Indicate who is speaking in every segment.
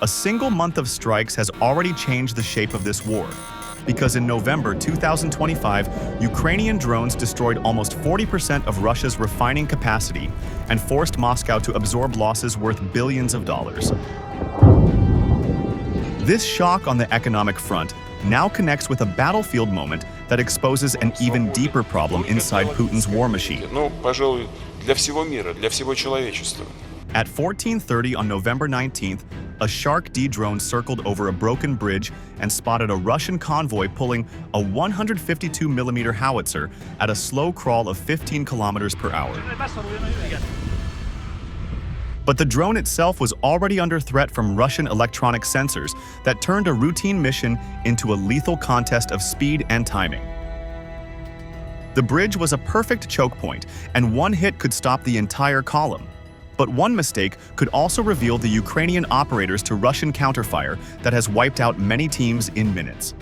Speaker 1: A single month of strikes has already changed the shape of this war, because in November 2025, Ukrainian drones destroyed almost 40% of Russia's refining capacity and forced Moscow to absorb losses worth billions of dollars. This shock on the economic front now connects with a battlefield moment that exposes an even deeper problem inside Putin's war machine. At 14:30 on November 19th, a Shark D drone circled over a broken bridge and spotted a Russian convoy pulling a 152mm howitzer at a slow crawl of 15 kilometers per hour. But the drone itself was already under threat from Russian electronic sensors that turned a routine mission into a lethal contest of speed and timing. The bridge was a perfect choke point, and one hit could stop the entire column. But one mistake could also reveal the Ukrainian operators to Russian counterfire that has wiped out many teams in minutes.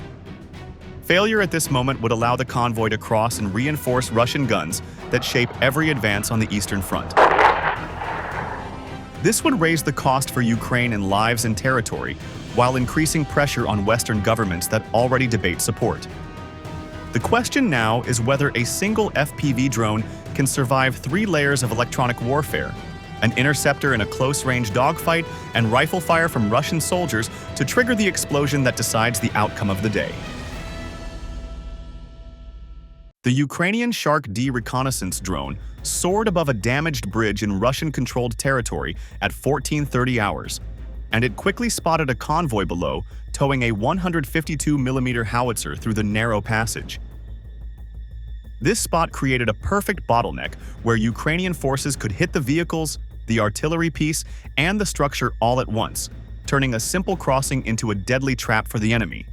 Speaker 1: Failure at this moment would allow the convoy to cross and reinforce Russian guns that shape every advance on the Eastern Front. This would raise the cost for Ukraine in lives and territory, while increasing pressure on Western governments that already debate support. The question now is whether a single FPV drone can survive 3 layers of electronic warfare: an interceptor in a close-range dogfight, and rifle fire from Russian soldiers to trigger the explosion that decides the outcome of the day. The Ukrainian Shark D reconnaissance drone soared above a damaged bridge in Russian-controlled territory at 14:30 hours, and it quickly spotted a convoy below, towing a 152mm howitzer through the narrow passage. This spot created a perfect bottleneck where Ukrainian forces could hit the vehicles, the artillery piece, and the structure all at once, turning a simple crossing into a deadly trap for the enemy.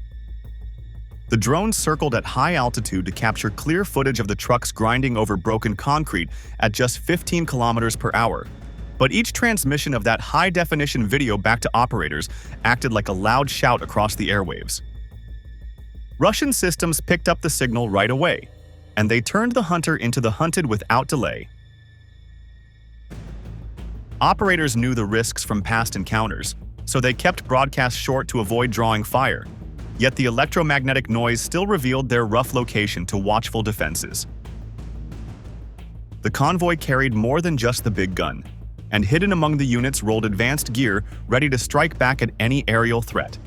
Speaker 1: The drone circled at high altitude to capture clear footage of the trucks grinding over broken concrete at just 15 kilometers per hour. But each transmission of that high-definition video back to operators acted like a loud shout across the airwaves. Russian systems picked up the signal right away, and they turned the hunter into the hunted without delay. Operators knew the risks from past encounters, so they kept broadcasts short to avoid drawing fire. Yet the electromagnetic noise still revealed their rough location to watchful defenses. The convoy carried more than just the big gun, and hidden among the units rolled advanced gear ready to strike back at any aerial threat.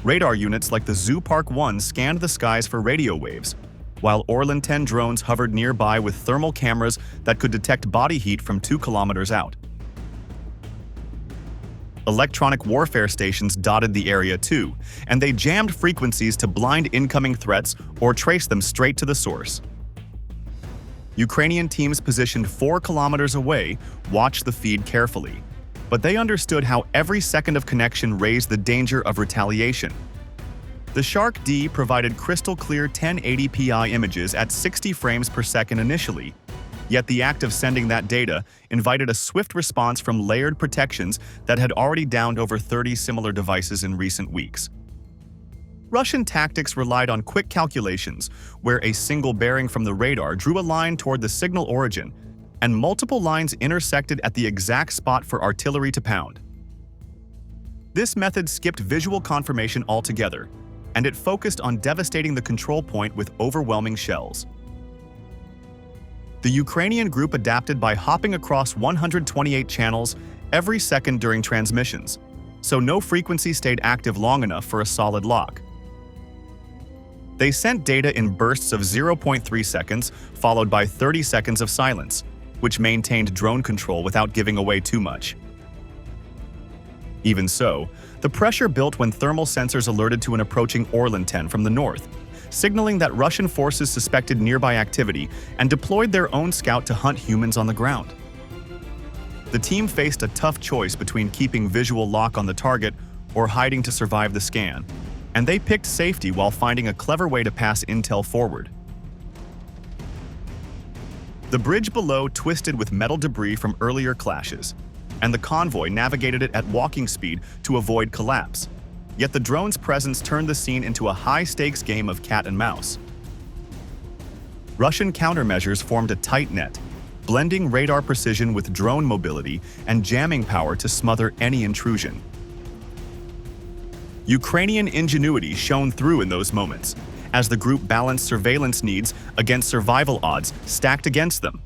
Speaker 1: Radar units like the Zoo Park 1 scanned the skies for radio waves, while Orlan 10 drones hovered nearby with thermal cameras that could detect body heat from 2 kilometers out. Electronic warfare stations dotted the area too, and they jammed frequencies to blind incoming threats or trace them straight to the source. Ukrainian teams positioned 4 kilometers away watched the feed carefully, but they understood how every second of connection raised the danger of retaliation. The Shark D provided crystal-clear 1080p images at 60 frames per second initially, yet the act of sending that data invited a swift response from layered protections that had already downed over 30 similar devices in recent weeks. Russian tactics relied on quick calculations, where a single bearing from the radar drew a line toward the signal origin, and multiple lines intersected at the exact spot for artillery to pound. This method skipped visual confirmation altogether, and it focused on devastating the control point with overwhelming shells. The Ukrainian group adapted by hopping across 128 channels every second during transmissions, so no frequency stayed active long enough for a solid lock. They sent data in bursts of 0.3 seconds, followed by 30 seconds of silence, which maintained drone control without giving away too much. Even so, the pressure built when thermal sensors alerted to an approaching Orlan 10 from the north, signaling that Russian forces suspected nearby activity and deployed their own scout to hunt humans on the ground. The team faced a tough choice between keeping visual lock on the target or hiding to survive the scan, and they picked safety while finding a clever way to pass intel forward. The bridge below twisted with metal debris from earlier clashes, and the convoy navigated it at walking speed to avoid collapse. Yet the drone's presence turned the scene into a high-stakes game of cat and mouse. Russian countermeasures formed a tight net, blending radar precision with drone mobility and jamming power to smother any intrusion. Ukrainian ingenuity shone through in those moments, as the group balanced surveillance needs against survival odds stacked against them.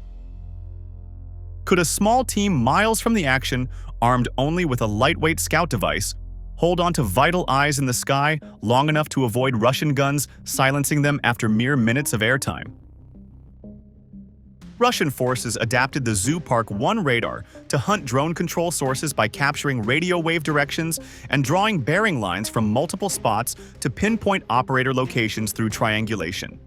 Speaker 1: Could a small team miles from the action, armed only with a lightweight scout device, hold on to vital eyes in the sky long enough to avoid Russian guns silencing them after mere minutes of airtime? Russian forces adapted the Zoopark 1 radar to hunt drone control sources by capturing radio wave directions and drawing bearing lines from multiple spots to pinpoint operator locations through triangulation.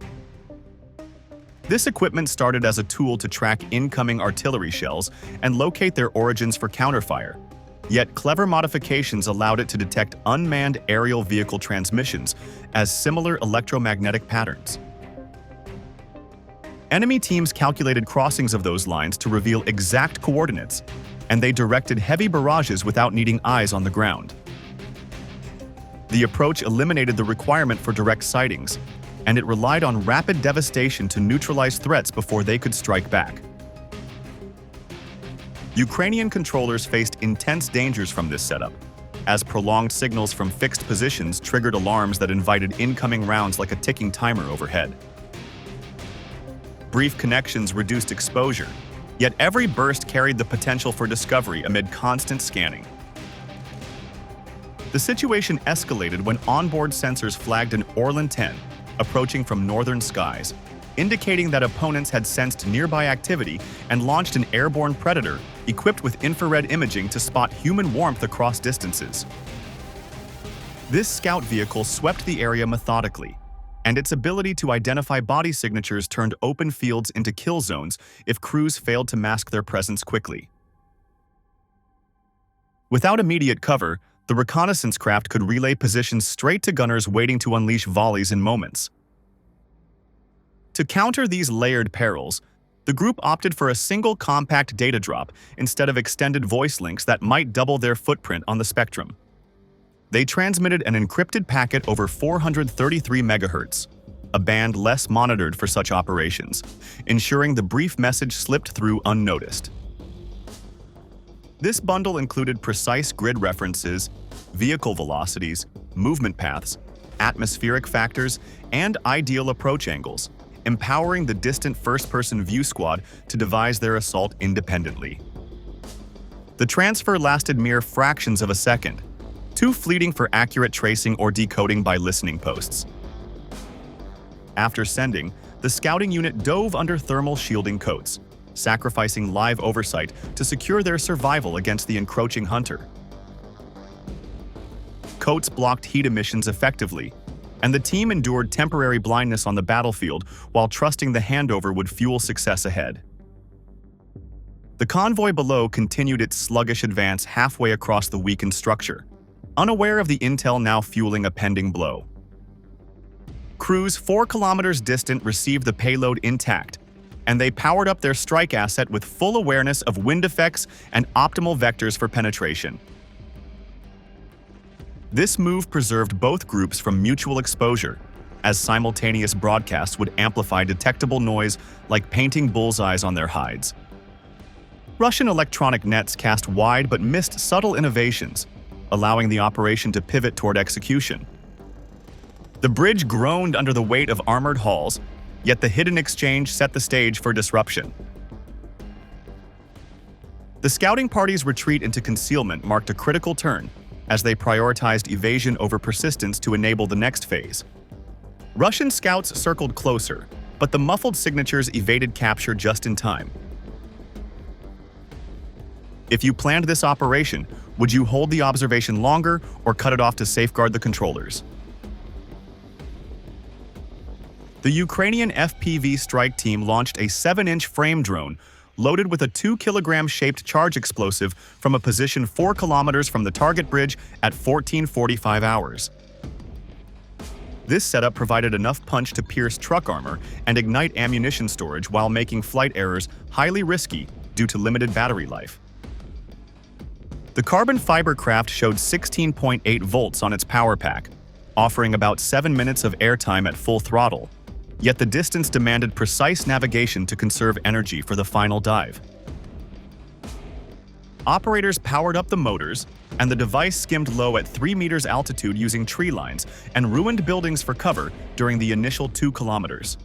Speaker 1: This equipment started as a tool to track incoming artillery shells and locate their origins for counterfire, yet clever modifications allowed it to detect unmanned aerial vehicle transmissions as similar electromagnetic patterns. Enemy teams calculated crossings of those lines to reveal exact coordinates, and they directed heavy barrages without needing eyes on the ground. The approach eliminated the requirement for direct sightings, and it relied on rapid devastation to neutralize threats before they could strike back. Ukrainian controllers faced intense dangers from this setup, as prolonged signals from fixed positions triggered alarms that invited incoming rounds like a ticking timer overhead. Brief connections reduced exposure, yet every burst carried the potential for discovery amid constant scanning. The situation escalated when onboard sensors flagged an Orlan 10 approaching from northern skies, indicating that opponents had sensed nearby activity and launched an airborne predator equipped with infrared imaging to spot human warmth across distances. This scout vehicle swept the area methodically, and its ability to identify body signatures turned open fields into kill zones if crews failed to mask their presence quickly. Without immediate cover, the reconnaissance craft could relay positions straight to gunners waiting to unleash volleys in moments. To counter these layered perils, the group opted for a single compact data drop instead of extended voice links that might double their footprint on the spectrum. They transmitted an encrypted packet over 433 MHz, a band less monitored for such operations, ensuring the brief message slipped through unnoticed. This bundle included precise grid references, vehicle velocities, movement paths, atmospheric factors, and ideal approach angles, empowering the distant first-person view squad to devise their assault independently. The transfer lasted mere fractions of a second, too fleeting for accurate tracing or decoding by listening posts. After sending, the scouting unit dove under thermal shielding coats, sacrificing live oversight to secure their survival against the encroaching hunter. Coats blocked heat emissions effectively, and the team endured temporary blindness on the battlefield while trusting the handover would fuel success ahead. The convoy below continued its sluggish advance halfway across the weakened structure, unaware of the intel now fueling a pending blow. Crews 4 kilometers distant received the payload intact, and they powered up their strike asset with full awareness of wind effects and optimal vectors for penetration. This move preserved both groups from mutual exposure, as simultaneous broadcasts would amplify detectable noise like painting bullseyes on their hides. Russian electronic nets cast wide but missed subtle innovations, allowing the operation to pivot toward execution. The bridge groaned under the weight of armored hulls, yet the hidden exchange set the stage for disruption. The scouting party's retreat into concealment marked a critical turn, as they prioritized evasion over persistence to enable the next phase. Russian scouts circled closer, but the muffled signatures evaded capture just in time. If you planned this operation, would you hold the observation longer or cut it off to safeguard the controllers? The Ukrainian FPV strike team launched a 7-inch frame drone loaded with a 2-kilogram-shaped charge explosive from a position 4 kilometers from the target bridge at 14:45 hours. This setup provided enough punch to pierce truck armor and ignite ammunition storage while making flight errors highly risky due to limited battery life. The carbon fiber craft showed 16.8 volts on its power pack, offering about 7 minutes of airtime at full throttle. Yet the distance demanded precise navigation to conserve energy for the final dive. Operators powered up the motors, and the device skimmed low at 3 meters altitude using tree lines and ruined buildings for cover during the initial 2 kilometers.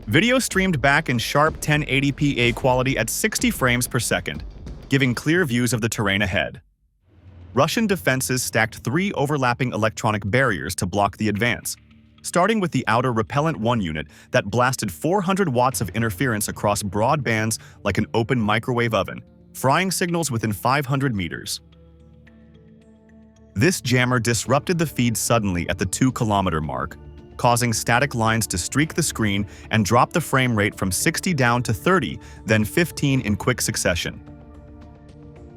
Speaker 1: Video streamed back in sharp 1080p quality at 60 frames per second, giving clear views of the terrain ahead. Russian defenses stacked 3 overlapping electronic barriers to block the advance, starting with the outer Repellent 1 unit that blasted 400 watts of interference across broad bands like an open microwave oven, frying signals within 500 meters. This jammer disrupted the feed suddenly at the 2-kilometer mark, causing static lines to streak the screen and drop the frame rate from 60 down to 30, then 15 in quick succession.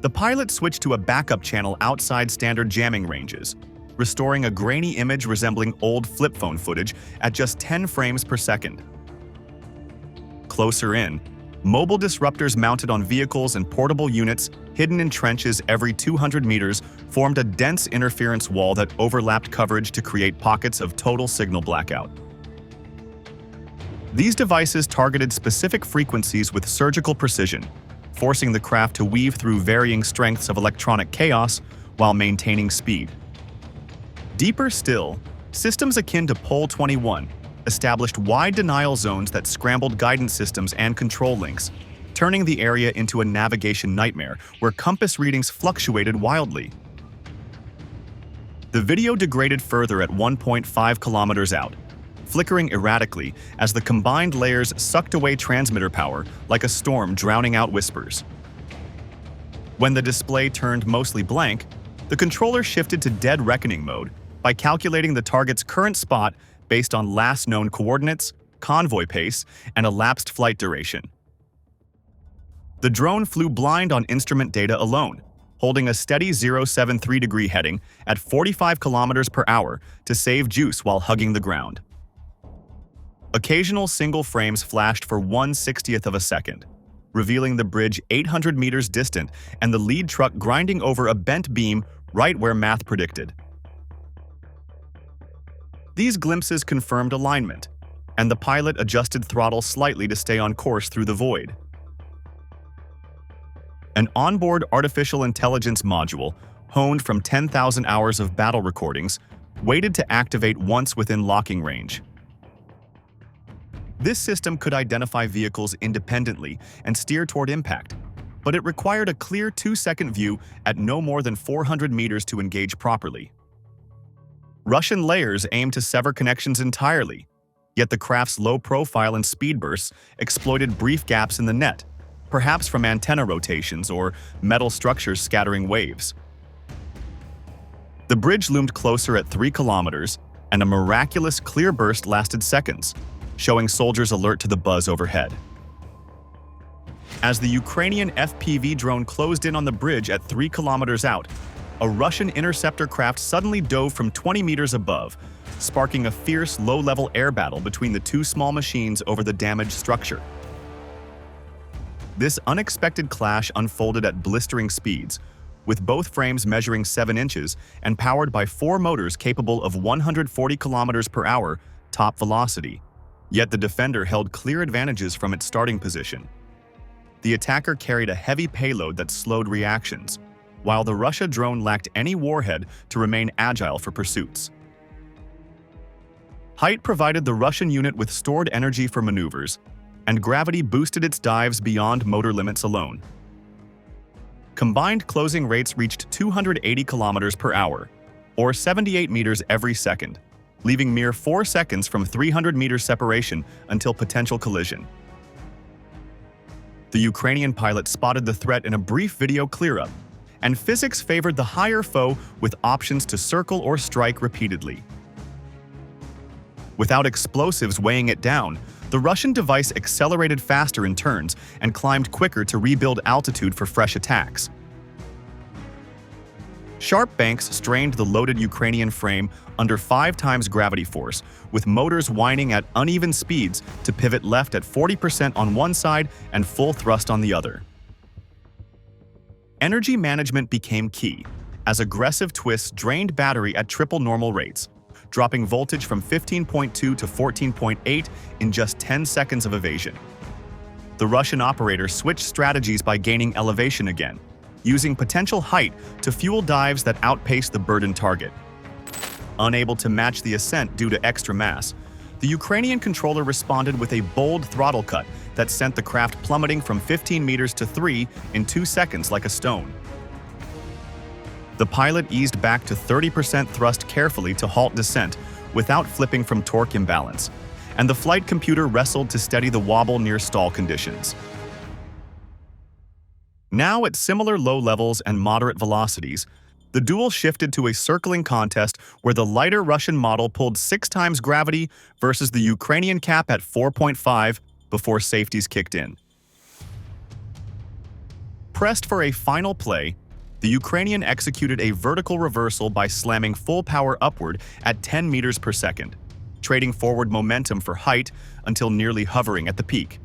Speaker 1: The pilot switched to a backup channel outside standard jamming ranges, restoring a grainy image resembling old flip phone footage at just 10 frames per second. Closer in, mobile disruptors mounted on vehicles and portable units hidden in trenches every 200 meters formed a dense interference wall that overlapped coverage to create pockets of total signal blackout. These devices targeted specific frequencies with surgical precision, forcing the craft to weave through varying strengths of electronic chaos while maintaining speed. Deeper still, systems akin to Pole 21 established wide denial zones that scrambled guidance systems and control links, turning the area into a navigation nightmare where compass readings fluctuated wildly. The video degraded further at 1.5 kilometers out, flickering erratically as the combined layers sucked away transmitter power like a storm drowning out whispers. When the display turned mostly blank, the controller shifted to dead reckoning mode by calculating the target's current spot based on last known coordinates, convoy pace, and elapsed flight duration. The drone flew blind on instrument data alone, holding a steady 073-degree heading at 45 kilometers per hour to save juice while hugging the ground. Occasional single frames flashed for 1/60th of a second, revealing the bridge 800 meters distant and the lead truck grinding over a bent beam right where math predicted. These glimpses confirmed alignment, and the pilot adjusted throttle slightly to stay on course through the void. An onboard artificial intelligence module, honed from 10,000 hours of battle recordings, waited to activate once within locking range. This system could identify vehicles independently and steer toward impact, but it required a clear 2-second view at no more than 400 meters to engage properly. Russian layers aimed to sever connections entirely, yet the craft's low profile and speed bursts exploited brief gaps in the net, perhaps from antenna rotations or metal structures scattering waves. The bridge loomed closer at 3 kilometers, and a miraculous clear burst lasted seconds, showing soldiers alert to the buzz overhead. As the Ukrainian FPV drone closed in on the bridge at 3 kilometers out, a Russian interceptor craft suddenly dove from 20 meters above, sparking a fierce low-level air battle between the 2 small machines over the damaged structure. This unexpected clash unfolded at blistering speeds, with both frames measuring 7 inches and powered by 4 motors capable of 140 kilometers per hour top velocity. Yet the defender held clear advantages from its starting position. The attacker carried a heavy payload that slowed reactions, while the Russia drone lacked any warhead to remain agile for pursuits. Height provided the Russian unit with stored energy for maneuvers, and gravity boosted its dives beyond motor limits alone. Combined closing rates reached 280 kilometers per hour, or 78 meters every second, leaving mere 4 seconds from 300 meters separation until potential collision. The Ukrainian pilot spotted the threat in a brief video clear-up, and physics favored the higher foe with options to circle or strike repeatedly. Without explosives weighing it down, the Russian device accelerated faster in turns and climbed quicker to rebuild altitude for fresh attacks. Sharp banks strained the loaded Ukrainian frame under 5 times gravity force, with motors whining at uneven speeds to pivot left at 40% on one side and full thrust on the other. Energy management became key, as aggressive twists drained battery at triple normal rates, dropping voltage from 15.2 to 14.8 in just 10 seconds of evasion. The Russian operator switched strategies by gaining elevation again, using potential height to fuel dives that outpaced the burdened target. Unable to match the ascent due to extra mass, the Ukrainian controller responded with a bold throttle cut that sent the craft plummeting from 15 meters to 3 in 2 seconds like a stone. The pilot eased back to 30% thrust carefully to halt descent without flipping from torque imbalance, and the flight computer wrestled to steady the wobble near stall conditions. Now at similar low levels and moderate velocities, the duel shifted to a circling contest where the lighter Russian model pulled 6 times gravity versus the Ukrainian cap at 4.5 before safeties kicked in. Pressed for a final play, the Ukrainian executed a vertical reversal by slamming full power upward at 10 meters per second, trading forward momentum for height until nearly hovering at the peak.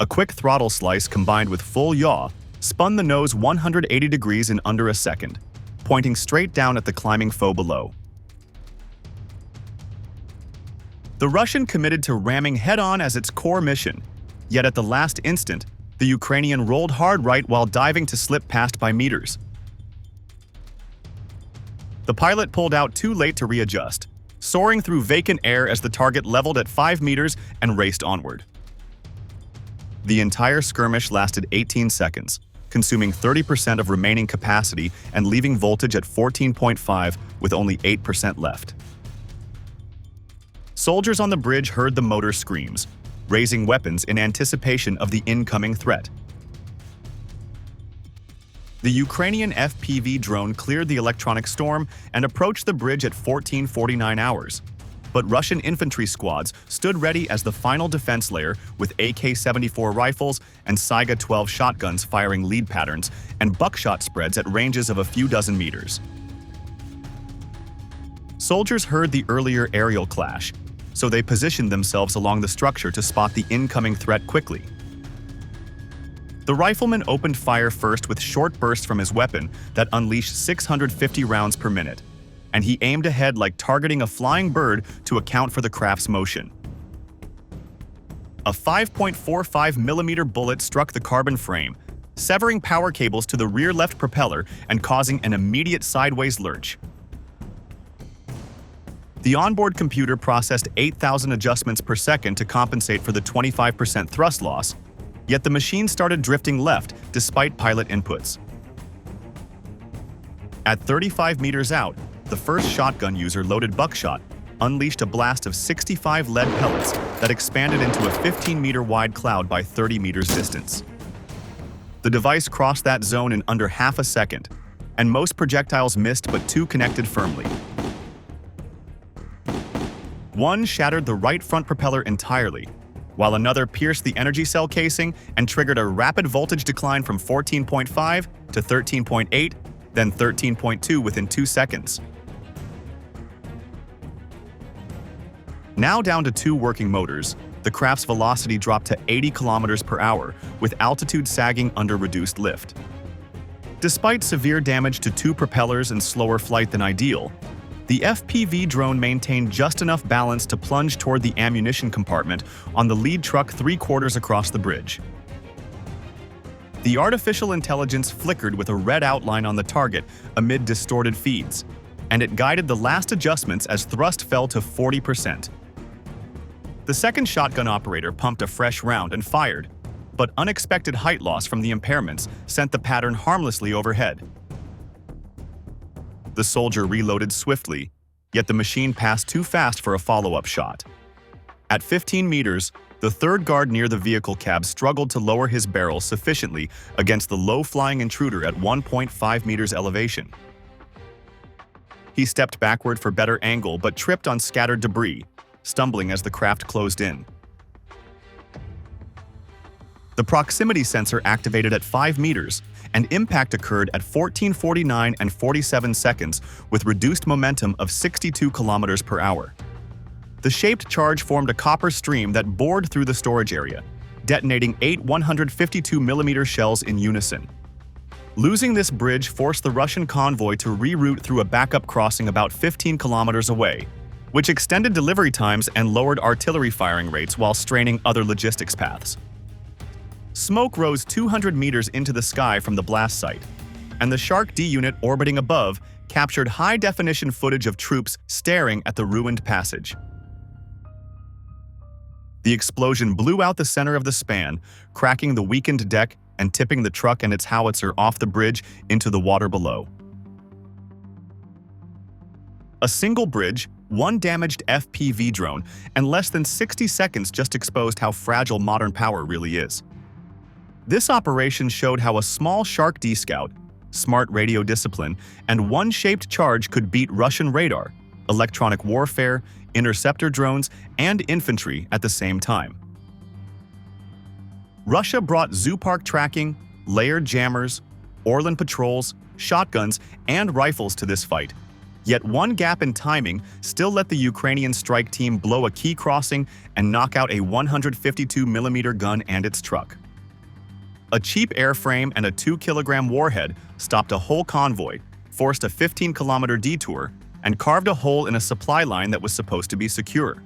Speaker 1: A quick throttle slice combined with full yaw spun the nose 180 degrees in under a second, pointing straight down at the climbing foe below. The Russian committed to ramming head-on as its core mission, yet at the last instant, the Ukrainian rolled hard right while diving to slip past by meters. The pilot pulled out too late to readjust, soaring through vacant air as the target leveled at 5 meters and raced onward. The entire skirmish lasted 18 seconds, consuming 30% of remaining capacity and leaving voltage at 14.5 with only 8% left. Soldiers on the bridge heard the motor screams, raising weapons in anticipation of the incoming threat. The Ukrainian FPV drone cleared the electronic storm and approached the bridge at 14:49 hours. But Russian infantry squads stood ready as the final defense layer with AK-74 rifles and Saiga-12 shotguns firing lead patterns and buckshot spreads at ranges of a few dozen meters. Soldiers heard the earlier aerial clash, so they positioned themselves along the structure to spot the incoming threat quickly. The rifleman opened fire first with short bursts from his weapon that unleashed 650 rounds per minute, and he aimed ahead like targeting a flying bird to account for the craft's motion. A 5.45mm bullet struck the carbon frame, severing power cables to the rear left propeller and causing an immediate sideways lurch. The onboard computer processed 8,000 adjustments per second to compensate for the 25% thrust loss, yet the machine started drifting left despite pilot inputs. At 35 meters out, the first shotgun user loaded buckshot unleashed a blast of 65 lead pellets that expanded into a 15-meter wide cloud by 30 meters distance. The device crossed that zone in under half a second, and most projectiles missed but 2 connected firmly. One shattered the right front propeller entirely, while another pierced the energy cell casing and triggered a rapid voltage decline from 14.5 to 13.8, then 13.2 within 2 seconds. Now down to 2 working motors, the craft's velocity dropped to 80 kilometers per hour, with altitude sagging under reduced lift. Despite severe damage to 2 propellers and slower flight than ideal, the FPV drone maintained just enough balance to plunge toward the ammunition compartment on the lead truck 3/4 across the bridge. The artificial intelligence flickered with a red outline on the target amid distorted feeds, and it guided the last adjustments as thrust fell to 40%. The second shotgun operator pumped a fresh round and fired, but unexpected height loss from the impairments sent the pattern harmlessly overhead. The soldier reloaded swiftly, yet the machine passed too fast for a follow-up shot. At 15 meters, the third guard near the vehicle cab struggled to lower his barrel sufficiently against the low-flying intruder at 1.5 meters elevation. He stepped backward for better angle but tripped on scattered debris, stumbling as the craft closed in. The proximity sensor activated at 5 meters, and impact occurred at 14:49 and 47 seconds with reduced momentum of 62 kilometers per hour. The shaped charge formed a copper stream that bored through the storage area, detonating 8 152mm shells in unison. Losing this bridge forced the Russian convoy to reroute through a backup crossing about 15 kilometers away, which extended delivery times and lowered artillery firing rates while straining other logistics paths. Smoke rose 200 meters into the sky from the blast site, and the Shark D unit orbiting above captured high-definition footage of troops staring at the ruined passage. The explosion blew out the center of the span, cracking the weakened deck and tipping the truck and its howitzer off the bridge into the water below. A single bridge, one damaged FPV drone, and less than 60 seconds just exposed how fragile modern power really is. This operation showed how a small Shark D scout, smart radio discipline, and one shaped charge could beat Russian radar, electronic warfare, interceptor drones, and infantry at the same time. Russia brought Zoopark tracking, layered jammers, Orlan patrols, shotguns, and rifles to this fight. Yet one gap in timing still let the Ukrainian strike team blow a key crossing and knock out a 152mm gun and its truck. A cheap airframe and a 2-kilogram warhead stopped a whole convoy, forced a 15-kilometer detour, and carved a hole in a supply line that was supposed to be secure.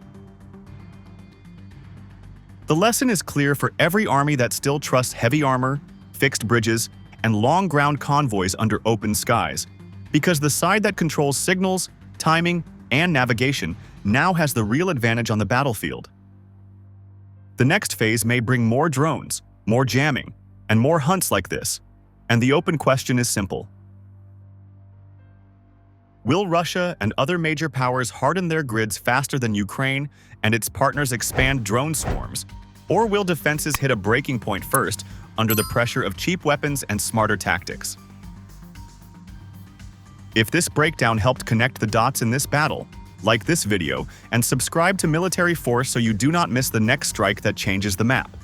Speaker 1: The lesson is clear for every army that still trusts heavy armor, fixed bridges, and long ground convoys under open skies, because the side that controls signals, timing, and navigation now has the real advantage on the battlefield. The next phase may bring more drones, more jamming, and more hunts like this, and the open question is simple. Will Russia and other major powers harden their grids faster than Ukraine and its partners expand drone swarms? Or will defenses hit a breaking point first under the pressure of cheap weapons and smarter tactics? If this breakdown helped connect the dots in this battle, like this video and subscribe to Military Force so you do not miss the next strike that changes the map.